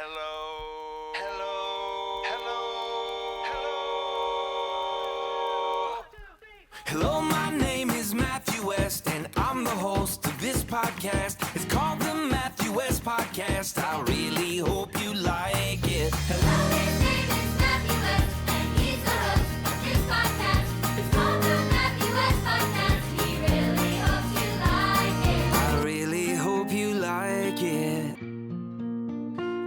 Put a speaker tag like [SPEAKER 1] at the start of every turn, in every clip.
[SPEAKER 1] Hello. Hello. Hello. Hello, my name is Matthew West, and I'm the host of this podcast. It's called the Matthew West Podcast. I really hope you like it.
[SPEAKER 2] Hello, his name is Matthew West, and he's the host of this podcast. It's called the Matthew West Podcast. He really hopes you like it.
[SPEAKER 1] I really hope you like it.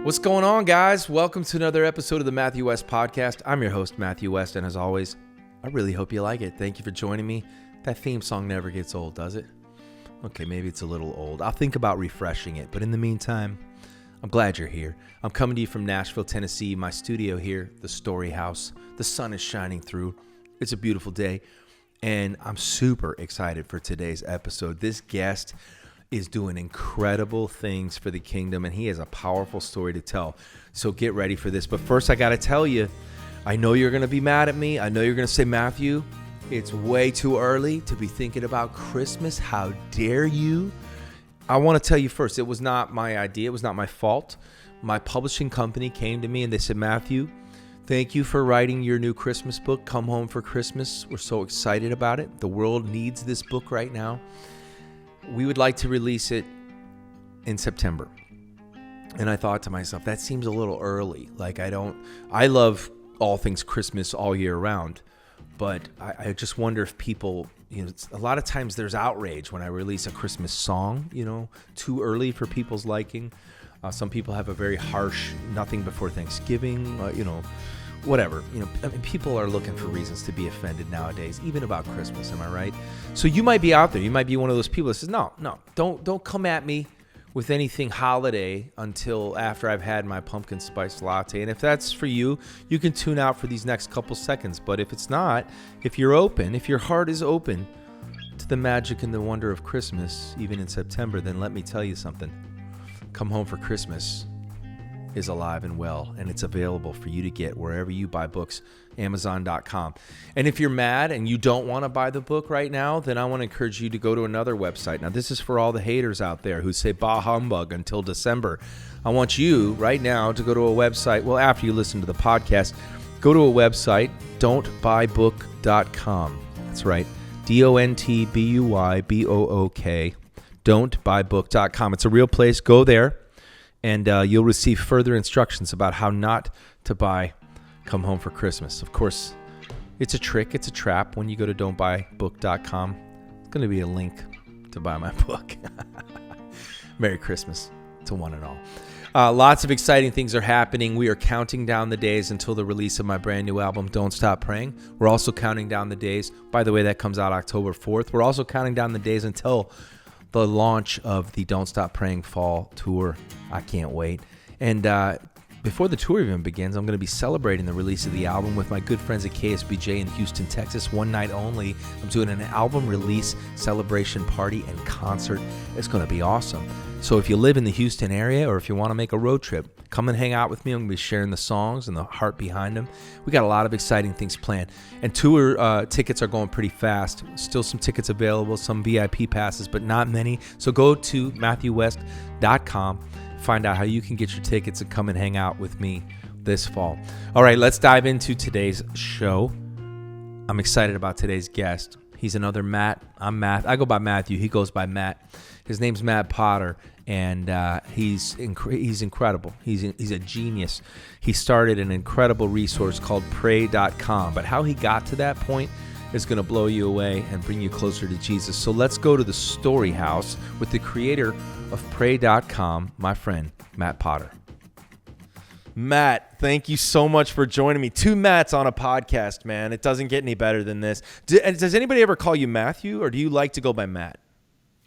[SPEAKER 1] What's going on, guys? Welcome to another episode of the Matthew West Podcast. I'm your host, Matthew West, and as always, I really hope you like it. Thank you for joining me. That theme song never gets old, does it? Okay, maybe it's a little old. I'll think about refreshing it, but in the meantime, I'm glad you're here. I'm coming to you from Nashville, Tennessee, my studio here, the Story House. The sun is shining through. It's a beautiful day, and I'm super excited for today's episode. This guest is doing incredible things for the kingdom, and he has a powerful story to tell. So get ready for this. But first, I got to tell you, I know you're going to be mad at me. I know you're going to say, Matthew, it's way too early to be thinking about Christmas. How dare you? I want to tell you first, it was not my idea. It was not my fault. My publishing company came to me and they said, Matthew, thank you for writing your new Christmas book, Come Home for Christmas. We're so excited about it. The world needs this book right now. We would like to release it in September. And I thought to myself, that seems a little early. I love all things Christmas all year round. But I just wonder if people, a lot of times there's outrage when I release a Christmas song, too early for people's liking. Some people have a very harsh, nothing before Thanksgiving, whatever. People are looking for reasons to be offended nowadays, even about Christmas. Am I right? So you might be out there. You might be one of those people that says, no, don't come at me with anything holiday until after I've had my pumpkin spice latte. And if that's for you, you can tune out for these next couple seconds. But if it's not, if you're open, if your heart is open to the magic and the wonder of Christmas, even in September, then let me tell you something. Come Home for Christmas is alive and well, and it's available for you to get wherever you buy books, Amazon.com. And if you're mad and you don't want to buy the book right now, then I want to encourage you to go to another website. Now, this is for all the haters out there who say, bah humbug, until December. I want you right now to go to a website. Well, after you listen to the podcast, go to a website, don'tbuybook.com. That's right, DONTBUYBOOK, don'tbuybook.com. It's a real place. Go there. And you'll receive further instructions about how not to buy Come Home for Christmas. Of course, it's a trick. It's a trap. When you go to don'tbuybook.com, it's going to be a link to buy my book. Merry Christmas to one and all. Lots of exciting things are happening. We are counting down the days until the release of my brand new album, Don't Stop Praying. We're also counting down the days. By the way, that comes out October 4th. We're also counting down the days until the launch of the Don't Stop Praying Fall Tour. I can't wait. And before the tour even begins, I'm going to be celebrating the release of the album with my good friends at KSBJ in Houston, Texas, one night only. I'm doing an album release celebration party and concert. It's going to be awesome. So if you live in the Houston area or if you want to make a road trip, come and hang out with me. I'm going to be sharing the songs and the heart behind them. We got a lot of exciting things planned. And tour tickets are going pretty fast. Still some tickets available, some VIP passes, but not many. So go to MatthewWest.com. Find out how you can get your tickets and come and hang out with me this fall. All right, let's dive into today's show. I'm excited about today's guest. He's another Matt. I'm Matt. I go by Matthew. He goes by Matt. His name's Matt Potter, and he's incredible. He's a genius. He started an incredible resource called Pray.com, but how he got to that point is going to blow you away and bring you closer to Jesus. So let's go to the Story House with the creator of Pray.com, my friend, Matt Potter. Matt, thank you so much for joining me. Two Matts on a podcast, man. It doesn't get any better than this. Does anybody ever call you Matthew, or do you like to go by Matt?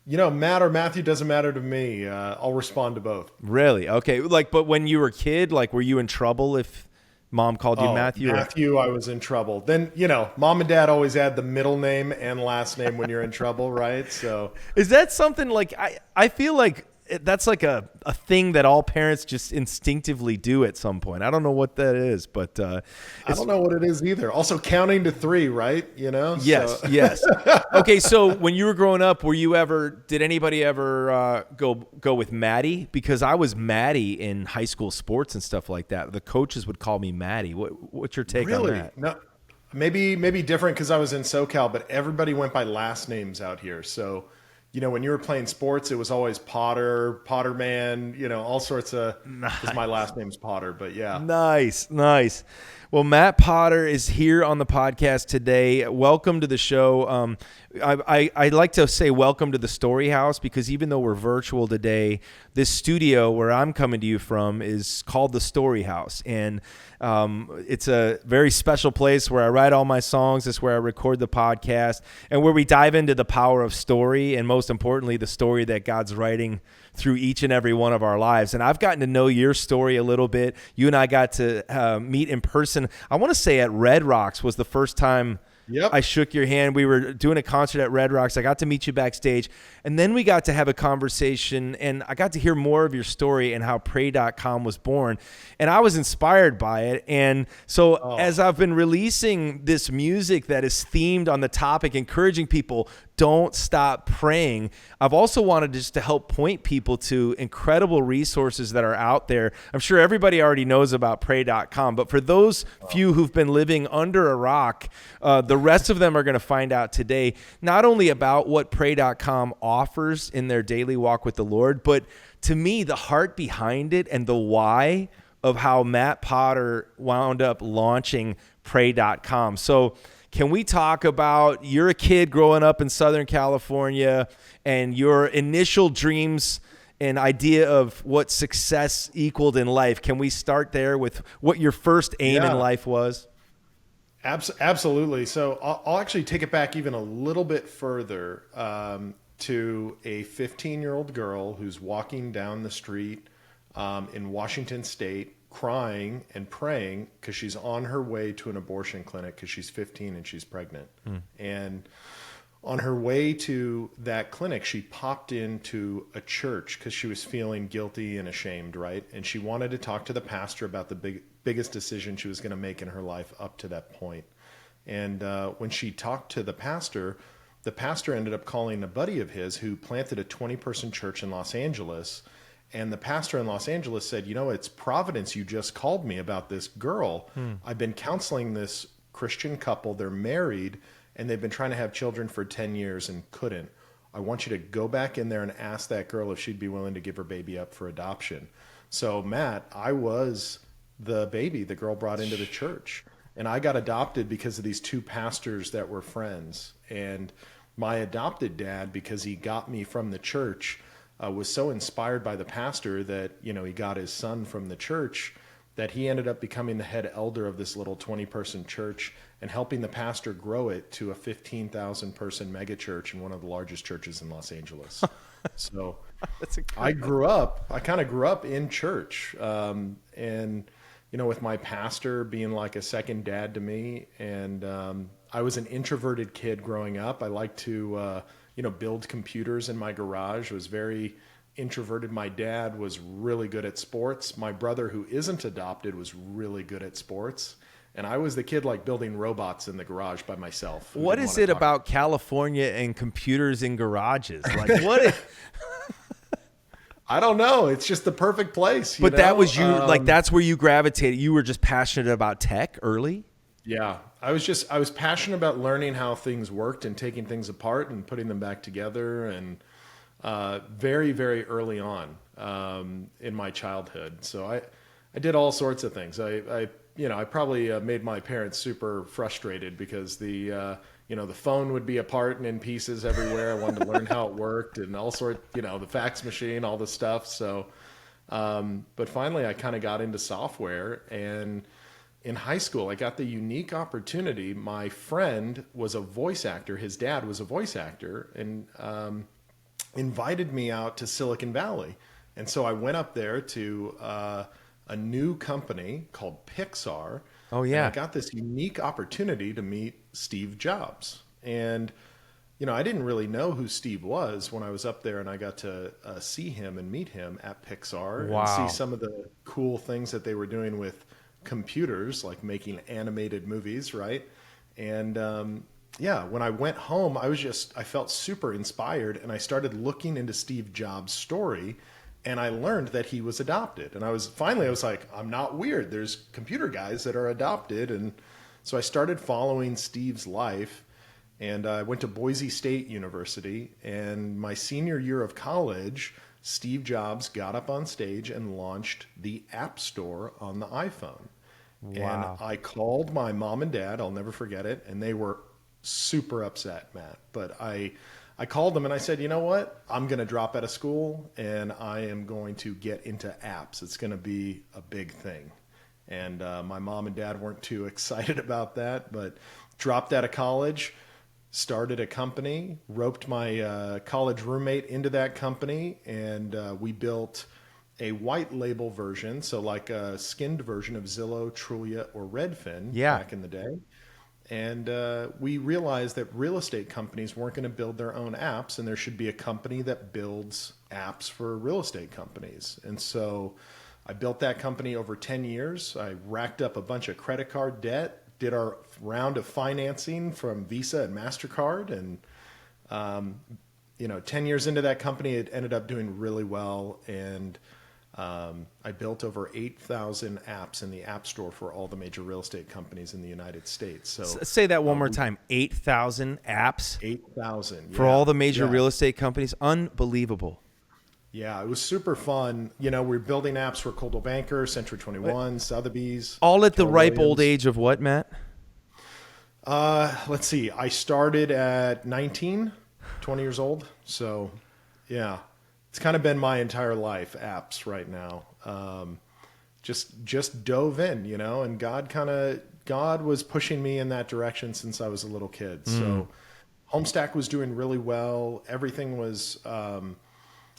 [SPEAKER 3] Matt or Matthew doesn't matter to me. I'll respond to both.
[SPEAKER 1] Really? Okay. But when you were a kid, were you in trouble if mom called you Matthew?
[SPEAKER 3] Matthew, I was in trouble. Then, mom and dad always add the middle name and last name when you're in trouble, right? So
[SPEAKER 1] is that something I feel like that's like a thing that all parents just instinctively do at some point. I don't know what that is, but
[SPEAKER 3] I don't know what it is either. Also counting to 3, right? You know?
[SPEAKER 1] Yes,
[SPEAKER 3] So-
[SPEAKER 1] yes. Okay, so when you were growing up, did anybody ever go with Maddie? Because I was Maddie in high school sports and stuff like that. The coaches would call me Maddie. What's your take on
[SPEAKER 3] Really?
[SPEAKER 1] that?
[SPEAKER 3] No. Maybe different because I was in SoCal, but everybody went by last names out here. So, you know, when you were playing sports, it was always Potter, Potterman, you know, all sorts of. Because my last name's Potter, but yeah.
[SPEAKER 1] Nice. Well, Matt Potter is here on the podcast today. Welcome to the show. I like to say welcome to the Story House because even though we're virtual today, this studio where I'm coming to you from is called the Story House. And it's a very special place where I write all my songs. It's where I record the podcast and where we dive into the power of story and most importantly, the story that God's writing through each and every one of our lives. And I've gotten to know your story a little bit. You and I got to meet in person. I want to say at Red Rocks was the first time
[SPEAKER 3] Yep.
[SPEAKER 1] I shook your hand. We were doing a concert at Red Rocks. I got to meet you backstage. And then we got to have a conversation, and I got to hear more of your story and how Pray.com was born. And I was inspired by it. And so as I've been releasing this music that is themed on the topic, encouraging people, don't stop praying, I've also wanted just to help point people to incredible resources that are out there. I'm sure everybody already knows about Pray.com, but for those few who've been living under a rock, the rest of them are going to find out today, not only about what Pray.com offers in their daily walk with the Lord, but to me, the heart behind it and the why of how Matt Potter wound up launching Pray.com. So can we talk about you're a kid growing up in Southern California and your initial dreams and idea of what success equaled in life? Can we start there with what your first aim in life was?
[SPEAKER 3] Absolutely. So I'll actually take it back even a little bit further to a 15-year-old girl who's walking down the street in Washington State crying and praying because she's on her way to an abortion clinic because she's 15 and she's pregnant. And on her way to that clinic, she popped into a church because she was feeling guilty and ashamed, right? And she wanted to talk to the pastor about the biggest decision she was going to make in her life up to that point. And when she talked to the pastor ended up calling a buddy of his who planted a 20-person church in Los Angeles. And the pastor in Los Angeles said, you know, it's Providence. You just called me about this girl. I've been counseling this Christian couple. They're married and they've been trying to have children for 10 years and couldn't. I want you to go back in there and ask that girl if she'd be willing to give her baby up for adoption. So Matt, I was the baby the girl brought into the church. And I got adopted because of these two pastors that were friends. And my adopted dad, because he got me from the church, was so inspired by the pastor that, you know, he got his son from the church that he ended up becoming the head elder of this little 20-person church and helping the pastor grow it to a 15,000-person mega church and one of the largest churches in Los Angeles. So
[SPEAKER 1] That's
[SPEAKER 3] I kind of grew up in church. And, you know, with my pastor being like a second dad to me. And I was an introverted kid growing up. I liked to, build computers in my garage. Was very introverted. My dad was really good at sports. My brother, who isn't adopted, was really good at sports. And I was the kid like building robots in the garage by myself.
[SPEAKER 1] What is it about California and computers in garages? Like what?
[SPEAKER 3] I don't know. It's just the perfect place.
[SPEAKER 1] But that was you. Like that's where you gravitated. You were just passionate about tech early.
[SPEAKER 3] Yeah, I was passionate about learning how things worked and taking things apart and putting them back together, and very, very early on in my childhood. So I did all sorts of things. I probably made my parents super frustrated because the phone would be apart and in pieces everywhere. I wanted to learn how it worked and all sorts, the fax machine, all this stuff. So, but finally I kind of got into software, and in high school, I got the unique opportunity. My friend was a voice actor. His dad was a voice actor, and invited me out to Silicon Valley. And so I went up there to a new company called Pixar.
[SPEAKER 1] Oh, yeah.
[SPEAKER 3] And I got this unique opportunity to meet Steve Jobs. And I didn't really know who Steve was when I was up there and I got to see him and meet him at Pixar and
[SPEAKER 1] Wow.
[SPEAKER 3] see some of the cool things that they were doing with computers, like making animated movies, right? And yeah, when I went home, I felt super inspired and I started looking into Steve Jobs' story and I learned that he was adopted. And I was like, I'm not weird. There's computer guys that are adopted. And so I started following Steve's life. And I went to Boise State University, and my senior year of college, Steve Jobs got up on stage and launched the App Store on the iPhone.
[SPEAKER 1] Wow.
[SPEAKER 3] And I called my mom and dad, I'll never forget it, and they were super upset, Matt. But I called them and I said, you know what? I'm going to drop out of school and I am going to get into apps. It's going to be a big thing. And my mom and dad weren't too excited about that, but dropped out of college, started a company, roped my college roommate into that company, and we built a white label version, so like a skinned version of Zillow, Trulia, or Redfin
[SPEAKER 1] Yeah.
[SPEAKER 3] back in the day. And we realized that real estate companies weren't going to build their own apps, and there should be a company that builds apps for real estate companies. And so I built that company over 10 years. I racked up a bunch of credit card debt, did our round of financing from Visa and MasterCard. And, 10 years into that company, it ended up doing really well. And I built over 8,000 apps in the App Store for all the major real estate companies in the United States. So
[SPEAKER 1] Say that one more time. 8,000 apps
[SPEAKER 3] 8,000
[SPEAKER 1] for all the major real estate companies. Unbelievable.
[SPEAKER 3] Yeah, it was super fun. We're building apps for Coldwell Banker, Century 21, Sotheby's.
[SPEAKER 1] All at the
[SPEAKER 3] Keller
[SPEAKER 1] ripe old
[SPEAKER 3] Williams.
[SPEAKER 1] age of what, Matt?
[SPEAKER 3] Let's see. I started at 19, 20 years old. So, yeah, it's kind of been my entire life, apps right now. Just dove in, and God was pushing me in that direction since I was a little kid. So Homestack was doing really well. Everything was,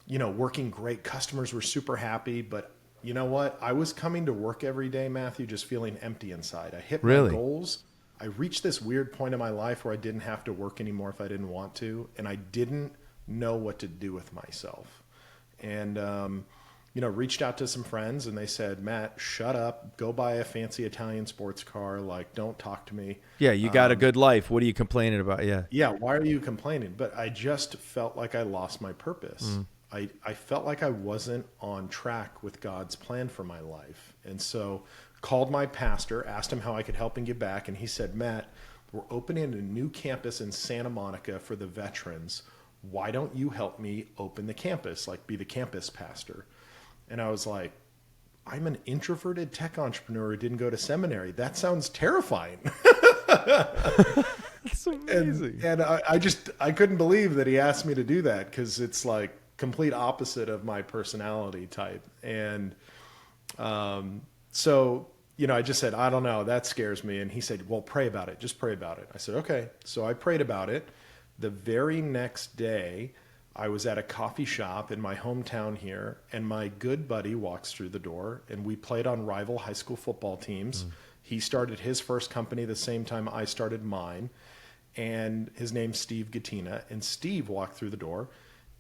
[SPEAKER 3] working great. Customers were super happy, but you know what? I was coming to work every day, Matthew, just feeling empty inside. I hit
[SPEAKER 1] Really?
[SPEAKER 3] my goals. I reached this weird point in my life where I didn't have to work anymore if I didn't want to, and I didn't know what to do with myself. And, reached out to some friends and they said, Matt, shut up, go buy a fancy Italian sports car. Like, don't talk to me.
[SPEAKER 1] Yeah, you got a good life. What are you complaining about? Yeah.
[SPEAKER 3] Yeah, why are you complaining? But I just felt like I lost my purpose. I felt like I wasn't on track with God's plan for my life. And so called my pastor, asked him how I could help and give back. And he said, Matt, we're opening a new campus in Santa Monica for the veterans. Why don't you help me open the campus, like be the campus pastor? And I was like, I'm an introverted tech entrepreneur who didn't go to seminary. That sounds terrifying.
[SPEAKER 1] That's amazing.
[SPEAKER 3] And I couldn't believe that he asked me to do that because it's like complete opposite of my personality type. And so, I just said, I don't know, that scares me. And he said, well, pray about it. Just pray about it. I said, okay. So I prayed about it. The very next day, I was at a coffee shop in my hometown here, and my good buddy walks through the door, and we played on rival high school football teams. He started his first company the same time I started mine, and his name's Steve Gattina. And Steve walked through the door,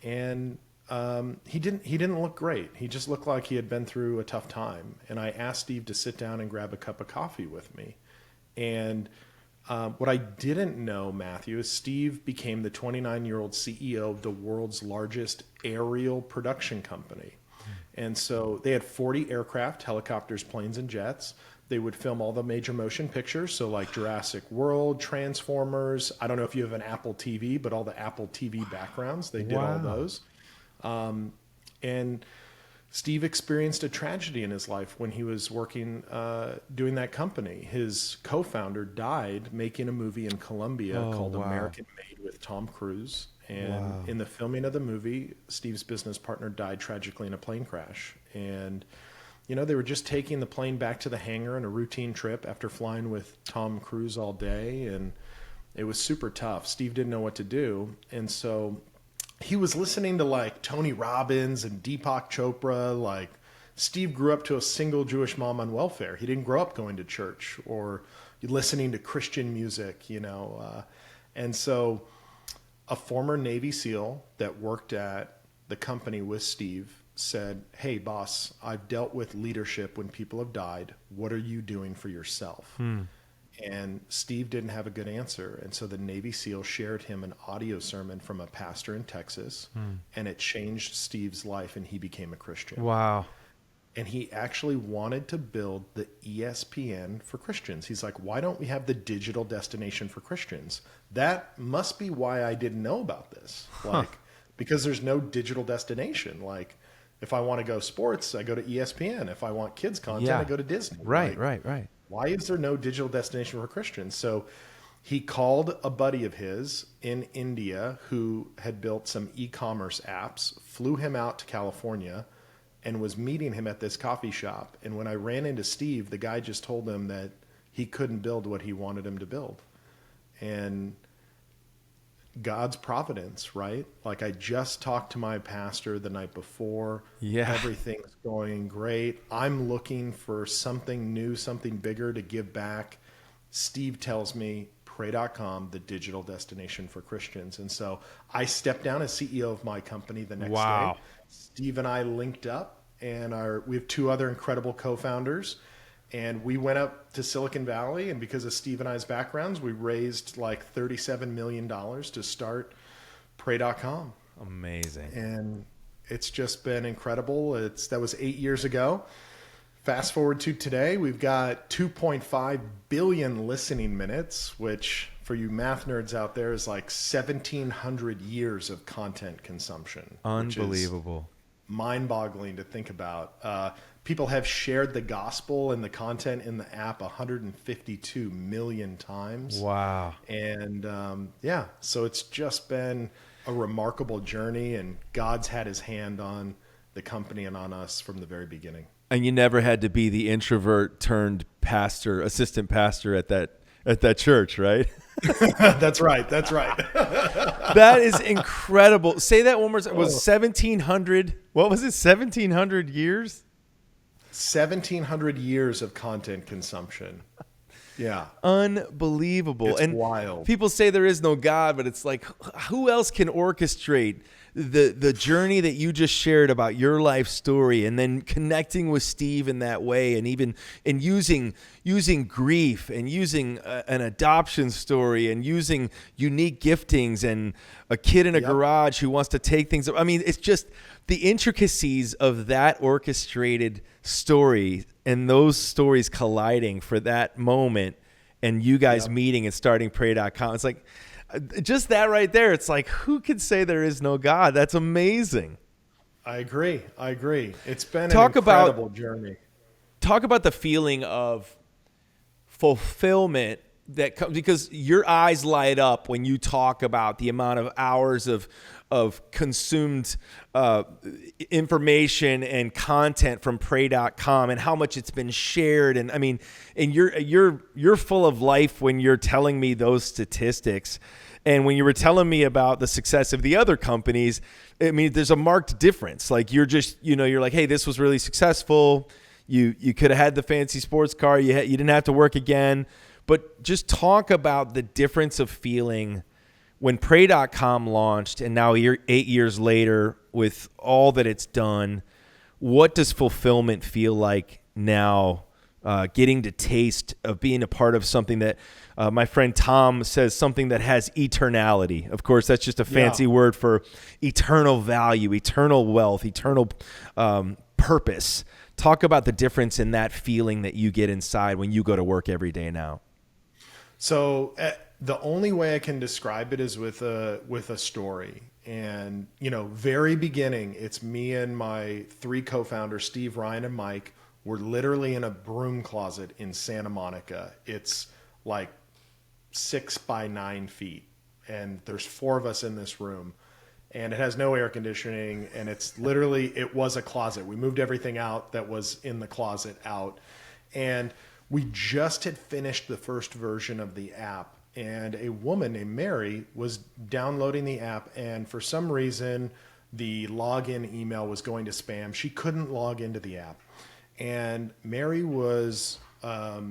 [SPEAKER 3] and he didn't look great. He just looked like he had been through a tough time. And I asked Steve to sit down and grab a cup of coffee with me. And what I didn't know, Matthew, is Steve became the 29-year-old CEO of the world's largest aerial production company. And so they had 40 aircraft, helicopters, planes, and jets. They would film all the major motion pictures, so like Jurassic World, Transformers. I don't know if you have an Apple TV, but all the Apple TV backgrounds, they did all those. And Steve experienced a tragedy in his life when he was working, doing that company. His co-founder died making a movie in Colombia called American Made with Tom Cruise. And in the filming of the movie, Steve's business partner died tragically in a plane crash. And, they were just taking the plane back to the hangar on a routine trip after flying with Tom Cruise all day. And it was super tough. Steve didn't know what to do. And so he was listening to like Tony Robbins and Deepak Chopra. Like, Steve grew up to a single Jewish mom on welfare. He didn't grow up going to church or listening to Christian music, And so a former Navy SEAL that worked at the company with Steve said, "Hey, boss, I've dealt with leadership when people have died. What are you doing for yourself?" And Steve didn't have a good answer. And so the Navy SEAL shared him an audio sermon from a pastor in Texas, and it changed Steve's life, and he became a Christian.
[SPEAKER 1] Wow.
[SPEAKER 3] And he actually wanted to build the ESPN for Christians. He's like, why don't we have the digital destination for Christians? That must be why I didn't know about this. Like, because there's no digital destination. Like, if I want to go sports, I go to ESPN. If I want kids content,
[SPEAKER 1] Yeah.
[SPEAKER 3] I go to Disney.
[SPEAKER 1] Right,
[SPEAKER 3] Like,
[SPEAKER 1] right.
[SPEAKER 3] why is there no digital destination for Christians? So he called a buddy of his in India who had built some e-commerce apps, flew him out to California, and was meeting him at this coffee shop. And when I ran into Steve, the guy just told him that he couldn't build what he wanted him to build. And God's providence, right? Like, I just talked to my pastor the night before.
[SPEAKER 1] Yeah.
[SPEAKER 3] Everything's going great. I'm looking for something new, something bigger to give back. Steve tells me, pray.com, the digital destination for Christians. And so I stepped down as CEO of my company the next
[SPEAKER 1] Wow.
[SPEAKER 3] day. Steve and I linked up, and we have two other incredible co-founders. And we went up to Silicon Valley, and because of Steve and I's backgrounds, we raised like $37 million to start Pray.com.
[SPEAKER 1] Amazing.
[SPEAKER 3] And it's just been incredible. That was 8 years ago. Fast forward to today, we've got 2.5 billion listening minutes, which for you math nerds out there is like 1,700 years of content consumption. which is
[SPEAKER 1] Unbelievable.
[SPEAKER 3] mind-boggling to think about. People have shared the gospel and the content in the app 152 million times.
[SPEAKER 1] Wow.
[SPEAKER 3] And so it's just been a remarkable journey, and God's had his hand on the company and on us from the very beginning.
[SPEAKER 1] And you never had to be the introvert turned pastor, assistant pastor at that church, right?
[SPEAKER 3] That's right. That's right.
[SPEAKER 1] That is incredible. Say that one more time. It was 1,700. What was it? 1,700 years?
[SPEAKER 3] 1,700 years of content consumption. Yeah.
[SPEAKER 1] Unbelievable.
[SPEAKER 3] It's
[SPEAKER 1] and
[SPEAKER 3] wild.
[SPEAKER 1] People say there is no God, but it's like, who else can orchestrate the journey that you just shared about your life story, and then connecting with Steve in that way, and even using grief, and using an adoption story, and using unique giftings, and a kid in a garage who wants to take things. I mean, it's just the intricacies of that orchestrated story, and those stories colliding for that moment, and you guys meeting and starting Pray.com. It's like, just that right there. It's like, who could say there is no God? That's amazing.
[SPEAKER 3] I agree. It's been
[SPEAKER 1] Talk
[SPEAKER 3] an
[SPEAKER 1] about-
[SPEAKER 3] incredible journey.
[SPEAKER 1] Talk about the feeling of fulfillment that comes, because your eyes light up when you talk about the amount of hours of consumed information and content from Pray.com, and how much it's been shared. And I mean, and you're full of life when you're telling me those statistics. And when you were telling me about the success of the other companies, I mean, there's a marked difference. Like, you're just, you're like, hey, this was really successful. You could have had the fancy sports car. You didn't have to work again. But just talk about the difference of feeling when Pray.com launched, and now 8 years later with all that it's done. What does fulfillment feel like now, getting to taste of being a part of something that my friend Tom says, something that has eternality? Of course, that's just a fancy word for eternal value, eternal wealth, eternal purpose. Talk about the difference in that feeling that you get inside when you go to work every day now.
[SPEAKER 3] So the only way I can describe it is with a story. And, very beginning, it's me and my three co-founders, Steve, Ryan, and Mike. We're literally in a broom closet in Santa Monica. It's like 6 by 9 feet. And there's 4 of us in this room. And it has no air conditioning. And it was a closet. We moved everything out that was in the closet out. And we just had finished the first version of the app. And a woman named Mary was downloading the app, and for some reason, the login email was going to spam. She couldn't log into the app. And Mary was a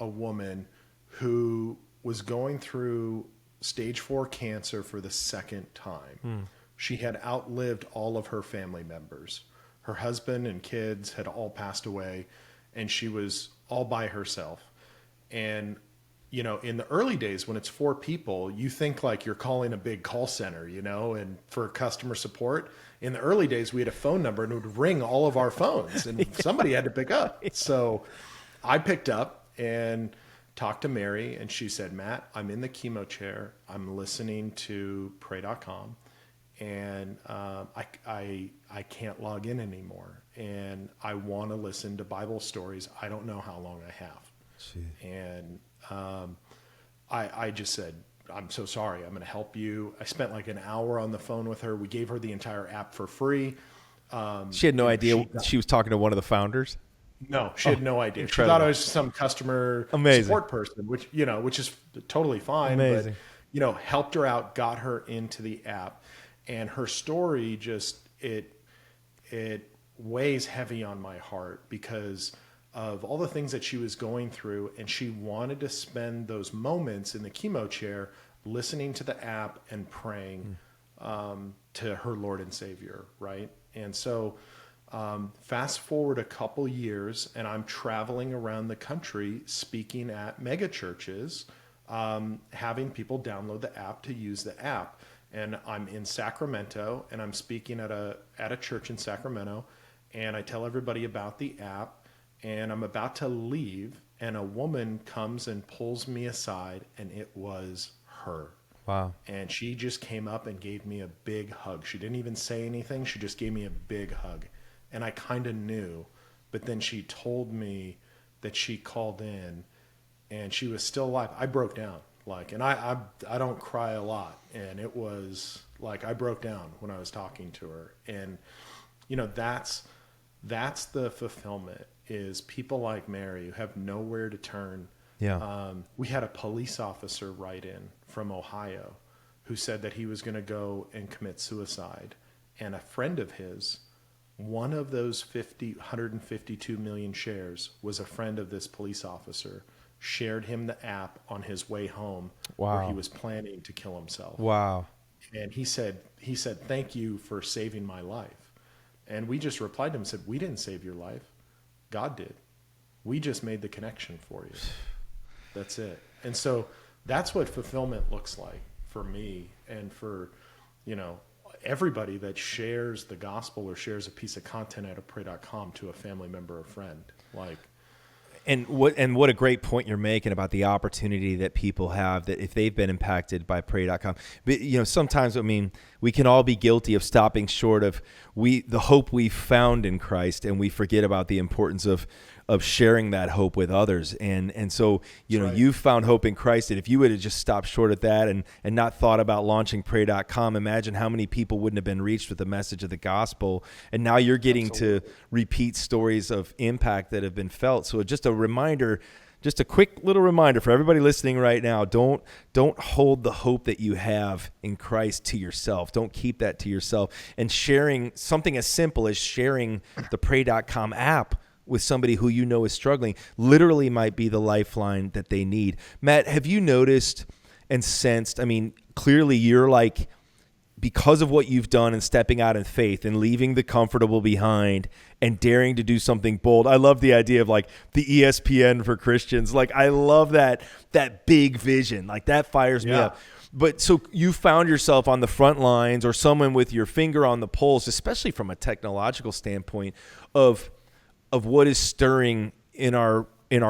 [SPEAKER 3] woman who was going through stage 4 cancer for the second time. She had outlived all of her family members. Her husband and kids had all passed away, and she was all by herself. And, you know, in the early days when it's 4 people, you think like you're calling a big call center, you know, and for customer support. In the early days, we had a phone number and it would ring all of our phones and somebody had to pick up. So I picked up and talked to Mary, and she said, Matt, I'm in the chemo chair. I'm listening to pray.com, and I can't log in anymore. And I want to listen to Bible stories. I don't know how long I have. And I just said, I'm so sorry. I'm going to help you. I spent like an hour on the phone with her. We gave her the entire app for free.
[SPEAKER 1] She had no idea she was talking to one of the founders.
[SPEAKER 3] No, she had no idea.
[SPEAKER 1] Incredible.
[SPEAKER 3] She thought I was some customer support person, which is totally fine.
[SPEAKER 1] Amazing.
[SPEAKER 3] But, you know, helped her out, got her into the app, and her story just, it weighs heavy on my heart because of all the things that she was going through, and she wanted to spend those moments in the chemo chair listening to the app and praying to her Lord and Savior, right? And so fast forward a couple years, and I'm traveling around the country speaking at mega churches, having people download the app to use the app. And I'm in Sacramento, and I'm speaking at a church in Sacramento, and I tell everybody about the app. And I'm about to leave, and a woman comes and pulls me aside, and it was her.
[SPEAKER 1] Wow.
[SPEAKER 3] And she just came up and gave me a big hug. She didn't even say anything. She just gave me a big hug. And I kind of knew, but then she told me that she called in and she was still alive. I broke down. And I don't cry a lot. And it was like, I broke down when I was talking to her. And, you know, that's the fulfillment, is people like Mary who have nowhere to turn.
[SPEAKER 1] Yeah.
[SPEAKER 3] We had a police officer write in from Ohio who said that he was going to go and commit suicide. And a friend of his, one of those 152 million shares, was a friend of this police officer, shared him the app on his way home.
[SPEAKER 1] Wow.
[SPEAKER 3] Where he was planning to kill himself.
[SPEAKER 1] Wow.
[SPEAKER 3] And he said, thank you for saving my life. And we just replied to him and said, we didn't save your life. God did. We just made the connection for you. That's it. And so that's what fulfillment looks like for me, and for, you know, everybody that shares the gospel or shares a piece of content at pray.com to a family member or friend.
[SPEAKER 1] And what a great point you're making about the opportunity that people have, that if they've been impacted by pray.com. But, you know, sometimes, I mean, we can all be guilty of stopping short of the hope we found in Christ, and we forget about the importance of sharing that hope with others. And so, you know, you found hope in Christ, and if you would have just stopped short at that and not thought about launching pray.com, imagine how many people wouldn't have been reached with the message of the gospel. And now you're getting to repeat stories of impact that have been felt. So just a reminder, just a quick little reminder for everybody listening right now, don't hold the hope that you have in Christ to yourself. Don't keep that to yourself. And sharing something as simple as sharing the pray.com app with somebody who you know is struggling literally might be the lifeline that they need. Matt, have you noticed and sensed, I mean, clearly you're like, because of what you've done and stepping out in faith and leaving the comfortable behind and daring to do something bold. I love the idea of like the ESPN for Christians. Like, I love that big vision. Like, that fires me up. But so you found yourself on the front lines, or someone with your finger on the pulse, especially from a technological standpoint, of what is stirring in our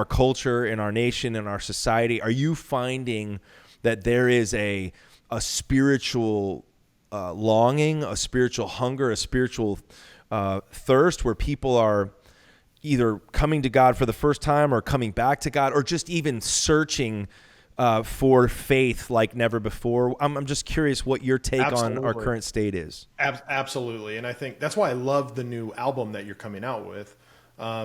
[SPEAKER 1] culture, in our nation, in our society. Are you finding that there is a spiritual longing, a spiritual hunger, a spiritual thirst, where people are either coming to God for the first time or coming back to God, or just even searching for faith like never before? I'm just curious what your take on our current state is.
[SPEAKER 3] Absolutely. And I think that's why I love the new album that you're coming out with.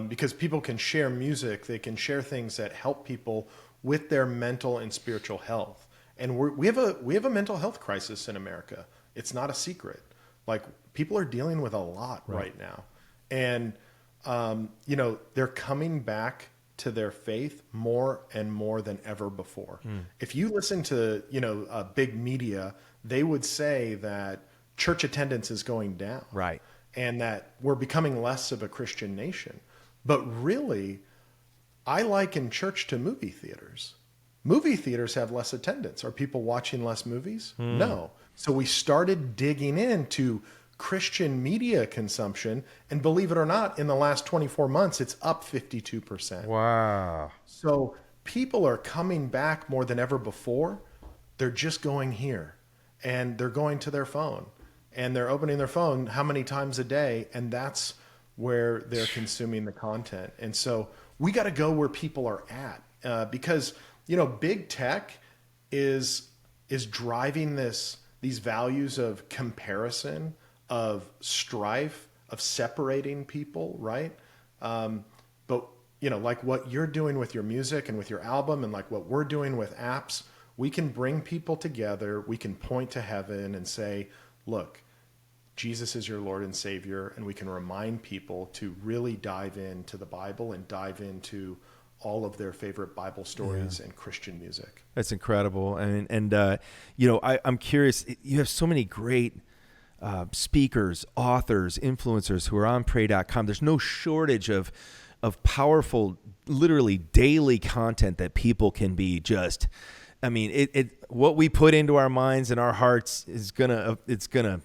[SPEAKER 3] Because people can share music, they can share things that help people with their mental and spiritual health. And we have a mental health crisis in America. It's not a secret. Like, people are dealing with a lot right now. And, you know, they're coming back to their faith more and more than ever before. If you listen to, big media, they would say that church attendance is going down.
[SPEAKER 1] Right.
[SPEAKER 3] And that we're becoming less of a Christian nation. But really, I liken church to movie theaters. Movie theaters have less attendance. Are people watching less movies? No. So we started digging into Christian media consumption, and believe it or not, in the last 24 months, it's up 52%.
[SPEAKER 1] Wow.
[SPEAKER 3] So people are coming back more than ever before. They're just going here, and they're going to their phone, and they're opening their phone how many times a day, and that's where they're consuming the content. And so we got to go where people are at, because big tech is driving these values of comparison, of strife, of separating people, right? But like what you're doing with your music and with your album, and like what we're doing with apps, we can bring people together. We can point to heaven and say, look, Jesus is your Lord and Savior. And we can remind people to really dive into the Bible and dive into all of their favorite Bible stories and Christian music.
[SPEAKER 1] That's incredible. I'm curious, you have so many great speakers, authors, influencers who are on pray.com. There's no shortage of powerful, literally daily content that people can be just, what we put into our minds and our hearts it's gonna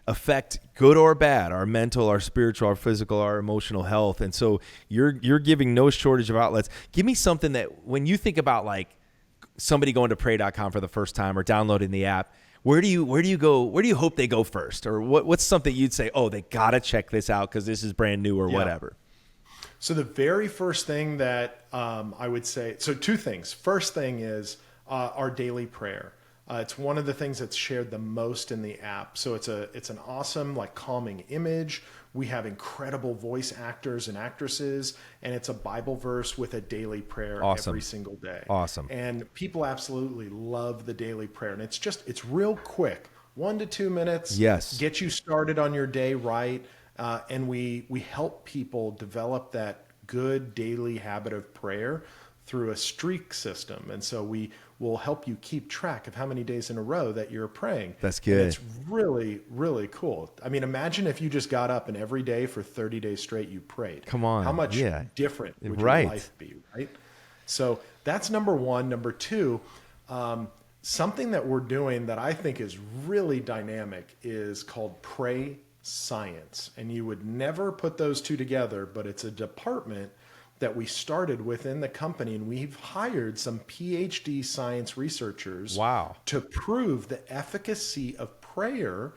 [SPEAKER 1] affect, good or bad, our mental, our spiritual, our physical, our emotional health. And so you're giving no shortage of outlets. Give me something that when you think about like somebody going to pray.com for the first time or downloading the app, where do you go? Where do you hope they go first? Or what's something you'd say, oh, they got to check this out because this is brand new or whatever?
[SPEAKER 3] So the very first thing that I would say, so two things. First thing is our daily prayer. It's one of the things that's shared the most in the app. So it's an awesome, like, calming image. We have incredible voice actors and actresses, and it's a Bible verse with a daily prayer every single day.
[SPEAKER 1] Awesome.
[SPEAKER 3] And people absolutely love the daily prayer. And it's real quick, 1 to 2 minutes.
[SPEAKER 1] Yes.
[SPEAKER 3] Get you started on your day right. And we help people develop that good daily habit of prayer through a streak system. And so we will help you keep track of how many days in a row that you're praying.
[SPEAKER 1] That's good.
[SPEAKER 3] And it's really, really cool. I mean, imagine if you just got up and every day for 30 days straight you prayed.
[SPEAKER 1] Come on.
[SPEAKER 3] How much different would your life be, right? So that's number one. Number two, something that we're doing that I think is really dynamic is called Pray Science. And you would never put those two together, but it's a department that we started within the company, and we've hired some PhD science researchers to prove the efficacy of prayer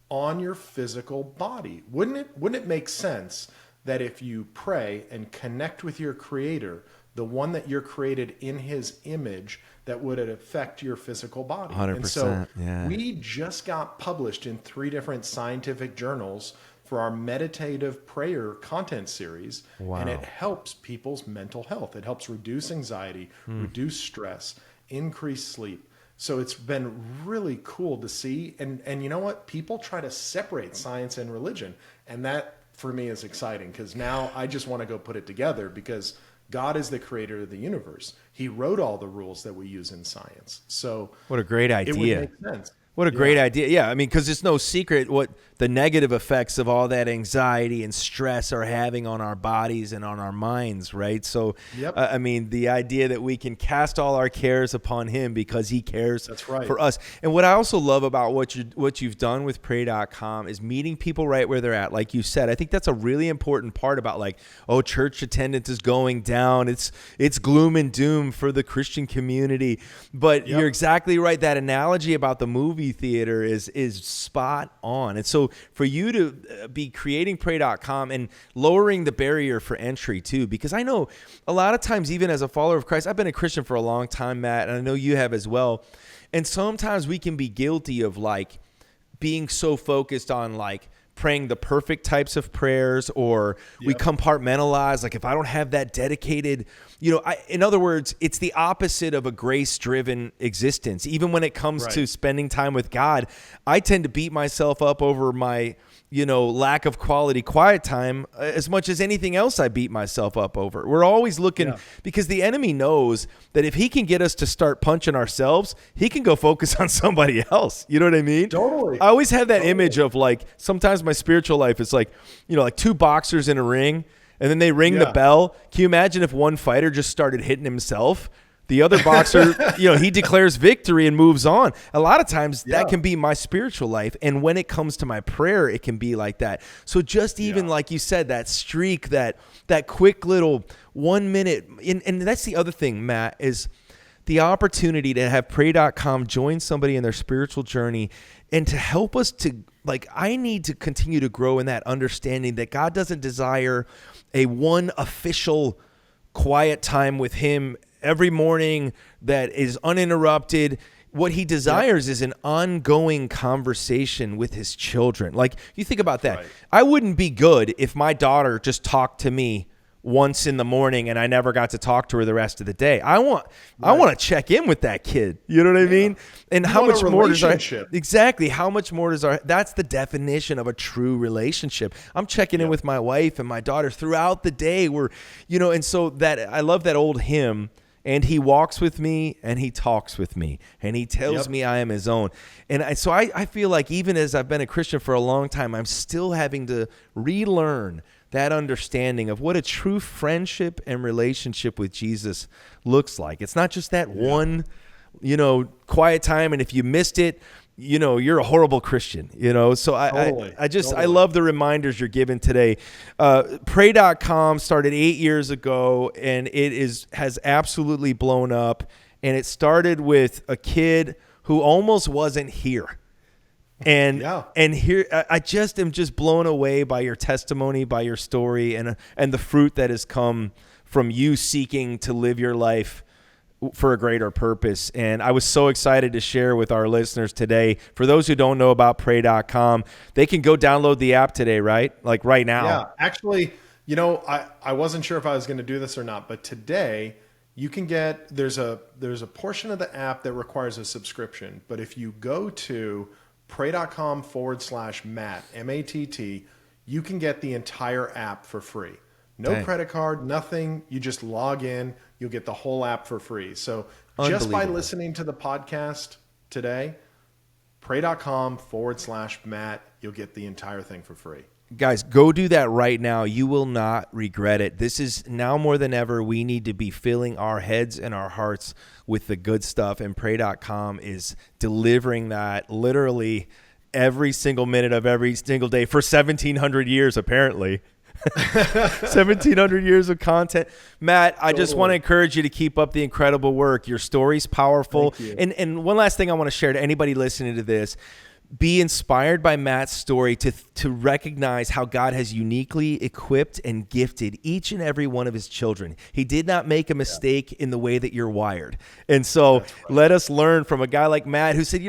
[SPEAKER 3] on your physical body. Wouldn't it make sense that if you pray and connect with your creator, the one that you're created in his image, that would affect your physical body?
[SPEAKER 1] 100%.
[SPEAKER 3] And so we just got published in 3 different scientific journals for our meditative prayer content series. And it helps people's mental health. It helps reduce anxiety, reduce stress, increase sleep. So it's been really cool to see. And you know what? People try to separate science and religion. And that, for me, is exciting, because now I just want to go put it together, because God is the creator of the universe. He wrote all the rules that we use in science. So
[SPEAKER 1] what a great idea.
[SPEAKER 3] It would make sense.
[SPEAKER 1] What a great idea. Yeah, I mean, because it's no secret what the negative effects of all that anxiety and stress are having on our bodies and on our minds, right? So, I mean, the idea that we can cast all our cares upon him because he cares for us. And what I also love about what you've done with pray.com is meeting people right where they're at. Like you said, I think that's a really important part about, like, oh, church attendance is going down. It's gloom and doom for the Christian community. But you're exactly right. That analogy about the movie theater is spot on. And so for you to be creating pray.com and lowering the barrier for entry too, because I know a lot of times, even as a follower of Christ, I've been a Christian for a long time, Matt, and I know you have as well. And sometimes we can be guilty of, like, being so focused on, like, praying the perfect types of prayers, or we compartmentalize. Like if I don't have that dedicated, in other words, it's the opposite of a grace-driven existence. Even when it comes to spending time with God, I tend to beat myself up over my lack of quality quiet time as much as anything else I beat myself up over. We're always looking because the enemy knows that if he can get us to start punching ourselves, he can go focus on somebody else. You know what I mean?
[SPEAKER 3] Totally.
[SPEAKER 1] I always have that image of like, sometimes my spiritual life is like, like two boxers in a ring and then they ring the bell. Can you imagine if one fighter just started hitting himself? The other boxer, he declares victory and moves on. A lot of times that can be my spiritual life. And when it comes to my prayer, it can be like that. So just even like you said, that streak, that quick little 1 minute. And that's the other thing, Matt, is the opportunity to have pray.com join somebody in their spiritual journey and to help us to, like, I need to continue to grow in that understanding that God doesn't desire a one official quiet time with him every morning that is uninterrupted. What he desires is an ongoing conversation with his children. Like, you think about that. Right. I wouldn't be good if my daughter just talked to me once in the morning and I never got to talk to her the rest of the day. I want to check in with that kid. You know what I mean? And how much more does how much more does that's the definition of a true relationship. I'm checking in with my wife and my daughter throughout the day. And so that I love that old hymn. And he walks with me and he talks with me and he tells me I am his own. And so I feel like even as I've been a Christian for a long time, I'm still having to relearn that understanding of what a true friendship and relationship with Jesus looks like. It's not just that one, quiet time. And if you missed it, you're a horrible Christian, So I love the reminders you're giving today. Pray.com started 8 years ago and it has absolutely blown up. And it started with a kid who almost wasn't here. And here I just am just blown away by your testimony, by your story, and the fruit that has come from you seeking to live your life for a greater purpose. And I was so excited to share with our listeners today. For those who don't know about pray.com, they can go download the app today, right? Like right now.
[SPEAKER 3] Yeah, actually, I wasn't sure if I was going to do this or not, but today you can get, there's a portion of the app that requires a subscription. But if you go to pray.com/Matt, M-A-T-T, you can get the entire app for free. No credit card, nothing. You just log in. You'll get the whole app for free. So just by listening to the podcast today, pray.com/Matt, you'll get the entire thing for free.
[SPEAKER 1] Guys, go do that right now. You will not regret it. This is now more than ever. We need to be filling our heads and our hearts with the good stuff. And pray.com is delivering that literally every single minute of every single day for 1,700 years, apparently. 1,700 years of content. Matt, I just want to encourage you to keep up the incredible work. Your story's powerful. And one last thing I want to share to anybody listening to this. Be inspired by Matt's story to recognize how God has uniquely equipped and gifted each and every one of his children. He did not make a mistake in the way that you're wired. And so let us learn from a guy like Matt who said,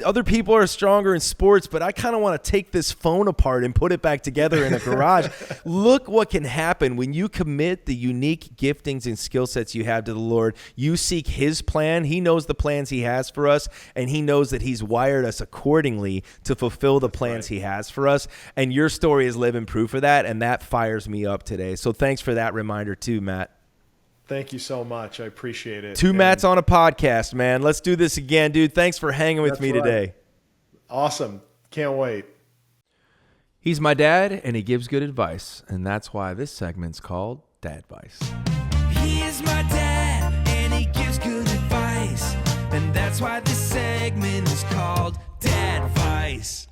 [SPEAKER 1] other people are stronger in sports, but I kind of want to take this phone apart and put it back together in a garage. Look what can happen when you commit the unique giftings and skill sets you have to the Lord. You seek his plan. He knows the plans he has for us, and he knows that he's wired us accordingly to fulfill the plans he has for us. And your story is living proof of that, and that fires me up today. So thanks for that reminder too, Matt.
[SPEAKER 3] Thank you so much. I appreciate it.
[SPEAKER 1] Two Matts on a podcast, man. Let's do this again, dude. Thanks for hanging with me today.
[SPEAKER 3] Awesome. Can't wait.
[SPEAKER 1] He's my dad, and he gives good advice, and that's why this segment's called Dadvice.
[SPEAKER 4] He is my dad, and he gives good advice, and that's why this segment is called Dadvice.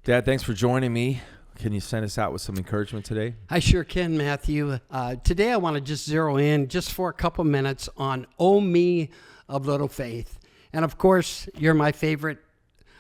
[SPEAKER 1] Dad, thanks for joining me. Can you send us out with some encouragement today?
[SPEAKER 5] I sure can, Matthew. Today I want to just zero in just for a couple minutes on "Oh Me of Little Faith." And of course, you're my favorite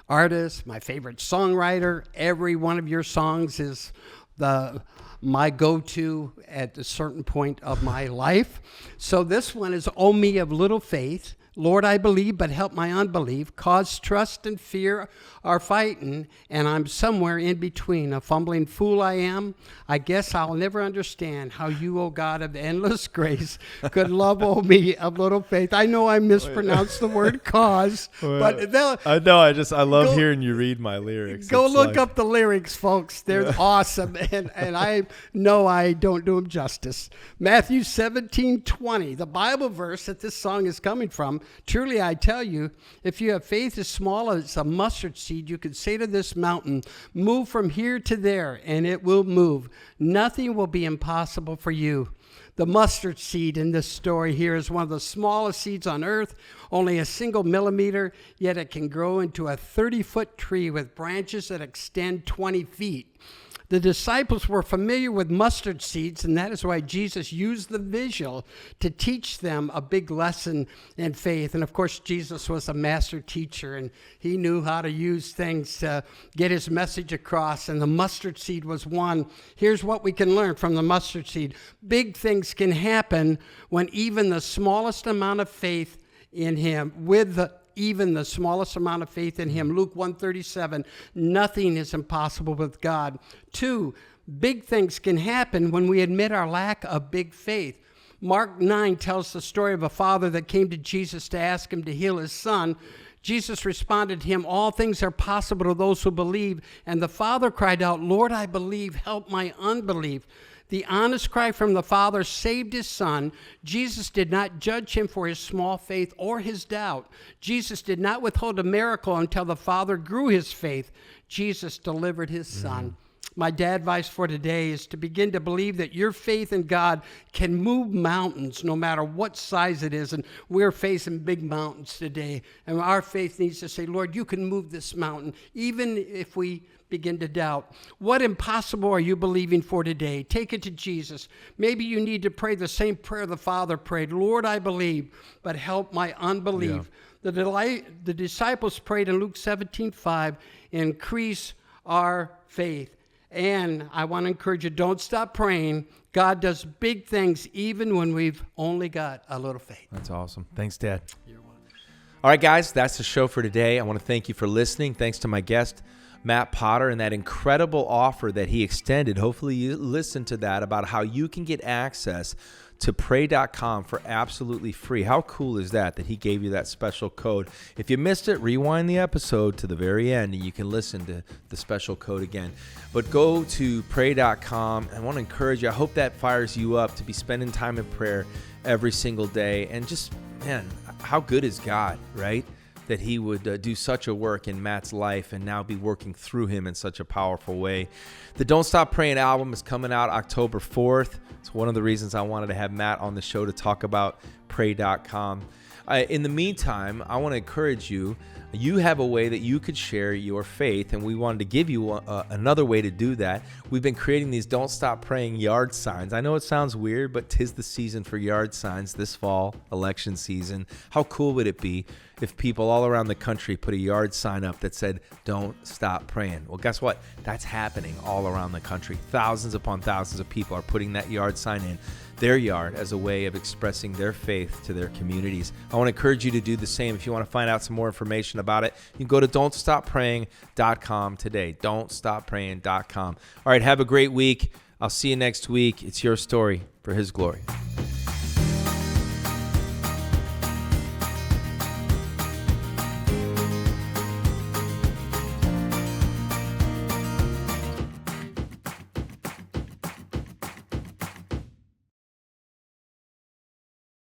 [SPEAKER 5] artist, my favorite songwriter. Every one of your songs is my go-to at a certain point of my life. So this one is "Oh Me of Little Faith" Lord, I believe, but help my unbelief. Cause trust and fear are fighting, and I'm somewhere in between. A fumbling fool I am. I guess I'll never understand how you, O God of endless grace, could love, O me of little faith. I know I mispronounced the word cause, but
[SPEAKER 1] I know. I love
[SPEAKER 5] Go-
[SPEAKER 1] hearing you read my lyrics.
[SPEAKER 5] go
[SPEAKER 1] It's
[SPEAKER 5] look
[SPEAKER 1] like-
[SPEAKER 5] up the lyrics, folks. They're awesome, and I know I don't do them justice. Matthew 17:20, the Bible verse that this song is coming from. Truly, I tell you, if you have faith as small as a mustard seed, you can say to this mountain, move from here to there, and it will move. Nothing will be impossible for you. The mustard seed in this story here is one of the smallest seeds on earth, only a single millimeter, yet it can grow into a 30-foot tree with branches that extend 20 feet. The disciples were familiar with mustard seeds, and that is why Jesus used the visual to teach them a big lesson in faith. And of course, Jesus was a master teacher, and he knew how to use things to get his message across, and the mustard seed was one. Here's what we can learn from the mustard seed. Big things can happen when even the smallest amount of faith in him, even the smallest amount of faith in him. Luke 1:37, nothing is impossible with God. 2, big things can happen when we admit our lack of big faith. Mark 9 tells the story of a father that came to Jesus to ask him to heal his son. Jesus responded to him, all things are possible to those who believe. And the father cried out, Lord, I believe, help my unbelief. The honest cry from the father saved his son. Jesus did not judge him for his small faith or his doubt. Jesus did not withhold a miracle until the father grew his faith. Jesus delivered his son. My dad advice for today is to begin to believe that your faith in God can move mountains no matter what size it is. And we're facing big mountains today. And our faith needs to say, Lord, you can move this mountain, even if we begin to doubt. What impossible are you believing for today? Take it to Jesus. Maybe you need to pray the same prayer the Father prayed. Lord, I believe, but help my unbelief. The disciples prayed in Luke 17:5, increase our faith. And I want to encourage you, don't stop praying. God does big things even when we've only got a little faith.
[SPEAKER 1] That's awesome. Thanks, Dad. All right, guys, that's the show for today. I want to thank you for listening. Thanks to my guest, Matt Potter, and that incredible offer that he extended. Hopefully you listened to that about how you can get access to pray.com for absolutely free. How cool is that he gave you that special code? If you missed it, rewind the episode to the very end and you can listen to the special code again. But go to pray.com. I want to encourage you. I hope that fires you up to be spending time in prayer every single day. And just, man, how good is God, right? That he would do such a work in Matt's life and now be working through him in such a powerful way. The Don't Stop Praying album is coming out October 4th. It's one of the reasons I wanted to have Matt on the show to talk about pray.com. In the meantime, I want to encourage you. You have a way that you could share your faith, and we wanted to give you another way to do that. We've been creating these Don't Stop Praying yard signs. I know it sounds weird, but 'tis the season for yard signs this fall, election season. How cool would it be if people all around the country put a yard sign up that said, don't stop praying? Well, guess what? That's happening all around the country. Thousands upon thousands of people are putting that yard sign in their yard as a way of expressing their faith to their communities. I want to encourage you to do the same. If you want to find out some more information about it, you can go to don'tstoppraying.com today. Don'tstoppraying.com. All right, have a great week. I'll see you next week. It's your story for his glory.